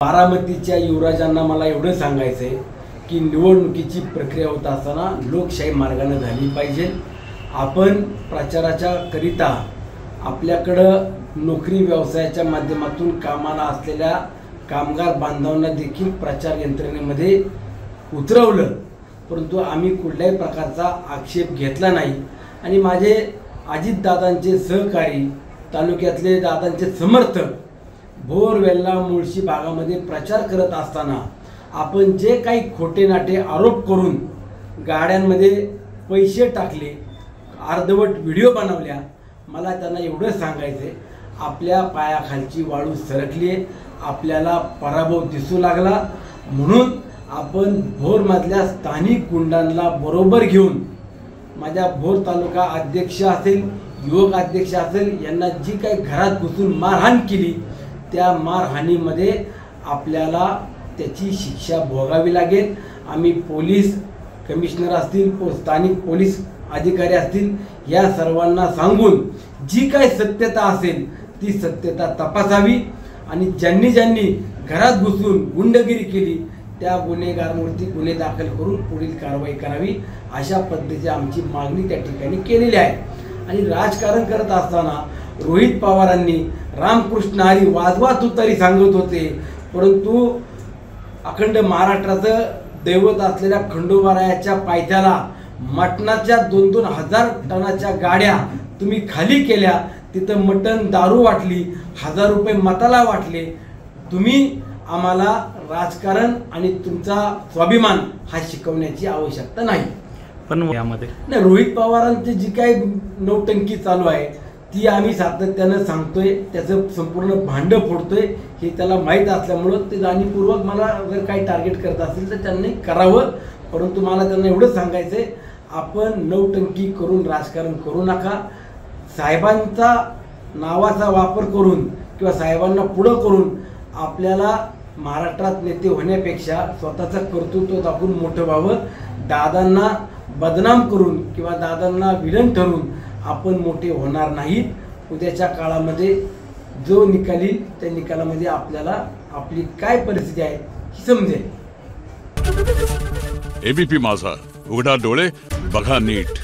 बारामतीच्या युवराजांना मला एवढं सांगायचं आहे की निवडणुकीची प्रक्रिया होत असताना लोकशाही मार्गाने झाली पाहिजे। आपण प्रचाराच्या करिता आपल्याकडं नोकरी व्यवसायाच्या माध्यमातून कामाला असलेल्या कामगार बांधवांना देखील प्रचार यंत्रणेमध्ये उतरवलं, परंतु आम्ही कुठल्याही प्रकारचा आक्षेप घेतला नाही। आणि माझे अजितदादांचे सहकारी, तालुक्यातले दादांचे समर्थक भोर वेल्ला मुळशी भागामध्ये प्रचार करत असताना आपण जे काही खोटे नाटे आरोप करून गाड्यांमध्ये पैसे टाकले, अर्धवट व्हिडिओ बनवल्या, मला त्यांना एवढं सांगायचं आहे, आपल्या पायाखालची वाळू सरकली आहे, आपल्याला पराभव दिसू लागला। म्हणून आपण भोरमधल्या स्थानिक गुंडांना बरोबर घेऊन माझ्या भोर तालुका अध्यक्ष असेल, युवक अध्यक्ष असेल, यांना जी काही घरात घुसून मारहाण केली त्या मारहाणीमध्ये आपल्याला त्याची शिक्षा भोगावी लागेल। आम्ही पोलीस कमिशनर असतील, स्थानिक पोलीस अधिकारी असतील, या सर्वांना सांगून जी काही सत्यता असेल ती सत्यता तपासावी आणि ज्यांनी ज्यांनी घरात घुसून गुंडगिरी केली त्या गुन्हेगारांवरती गुन्हे दाखल करून पुढील कारवाई करावी, अशा पद्धतीची आमची मागणी त्या ठिकाणी केलेली आहे। आणि राजकारण करत असताना रोहित पवारांनी रामकृष्ण हरी वाजवा तुतारी सांगत होते, परंतु अखंड महाराष्ट्राचं दैवत असलेल्या खंडोबारायाच्या पायथ्याला मटणाच्या 2,000 टनाच्या गाड्या तुम्ही खाली केल्या, तिथं मटण दारू वाटली, 1000 रुपये मताला वाटले। तुम्ही आम्हाला राजकारण आणि तुमचा स्वाभिमान हा शिकवण्याची आवश्यकता नाही। पण यामध्ये नाही, रोहित पवारांची जी काही नौटंकी चालू आहे ती आम्ही सातत्यानं सांगतोय, त्याचं संपूर्ण भांडं फोडतोय, हे त्याला माहीत असल्यामुळं ते जाणीवपूर्वक मला जर काही टार्गेट करत असेल तर त्यांनी करावं। परंतु मला त्यांना एवढं सांगायचं आहे, आपण नौटंकी करून राजकारण करू नका। साहेबांचा नावाचा वापर करून किंवा साहेबांना पुढं करून आपल्याला महाराष्ट्रात नेते होण्यापेक्षा स्वतःचं कर्तृत्व दाखवून मोठं व्हावं। दादांना बदनाम करून किंवा दादांना विलन ठरवून आपण मोठे होणार नाहीत। उद्याच्या काळामध्ये जो निकाल येईल त्या निकालामध्ये आपल्याला आपली काय परिस्थिती आहे ही समजेल। एबीपी माझा, उघडा डोळे बघा नीट।